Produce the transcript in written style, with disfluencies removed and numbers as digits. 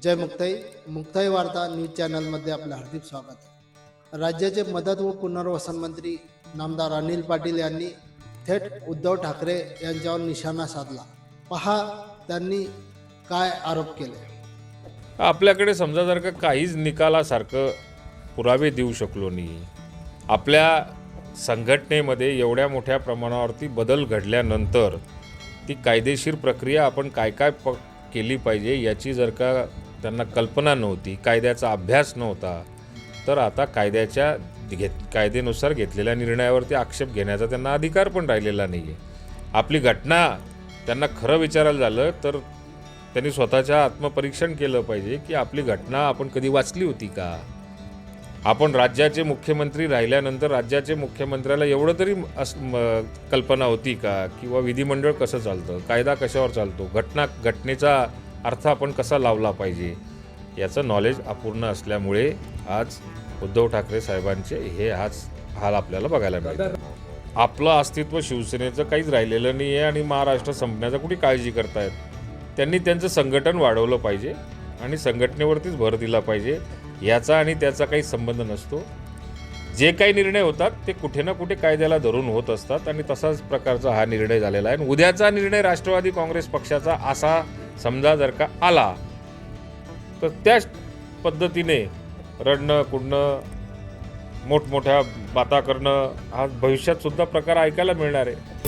जय मुक्ताई. मुक्ताई वार्ता न्यूज चॅनलमध्ये आपलं हार्दिक स्वागत आहे. राज्याचे मदत व पुनर्वसन मंत्री नामदार अनिल पाटील यांनी थेट उद्धव ठाकरे यांच्यावर निशाणा साधला. पहा त्यांनी काय आरोप केले. आपल्याकडे समजा जर का काहीच निकालासारखं पुरावे देऊ शकलो नाही, आपल्या संघटनेमध्ये एवढ्या मोठ्या प्रमाणावरती बदल घडल्यानंतर ती कायदेशीर प्रक्रिया आपण काय काय केली पाहिजे याची जर का त्यांना कल्पना नव्हती, कायद्याचा अभ्यास नव्हता, तर आता कायद्यानुसार घेतलेल्या निर्णयावरती आक्षेप घेण्याचा त्यांना अधिकार पण राहिलेला नाही आहे. आपली घटना त्यांना खरं विचारायला झालं तर त्यांनी स्वतःच्या आत्मपरीक्षण केलं पाहिजे की आपली घटना आपण कधी वाचली होती का. आपण राज्याचे मुख्यमंत्री राहिल्यानंतर राज्याचे मुख्यमंत्र्याला एवढं तरी कल्पना होती का किंवा विधिमंडळ कसं चालतं, कायदा कशावर चालतो, घटनेचा अर्थ आपण कसा लावला पाहिजे याचं नॉलेज अपूर्ण असल्यामुळे आज उद्धव ठाकरे साहेबांचे हे हाल आपल्याला बघायला मिळतात. आपलं अस्तित्व शिवसेनेचं काहीच राहिलेलं नाही आहे आणि महाराष्ट्र संपण्याचा कुठे काळजी करतायत. त्यांनी त्यांचं संघटन वाढवलं पाहिजे आणि संघटनेवरतीच भर दिला पाहिजे. याचा आणि त्याचा काही संबंध नसतो. जे काही निर्णय होतात ते कुठे ना कुठे कायद्याला धरून होत असतात आणि तसाच प्रकारचा हा निर्णय झालेला आहे. उद्याचा निर्णय राष्ट्रवादी काँग्रेस पक्षाचा असा समजा जर का आला तर त्याच पद्धतीने रडणं कुडणं मोठमोठ्या बाता करणं हा भविष्यात सुद्धा प्रकार ऐकायला मिळणार आहे.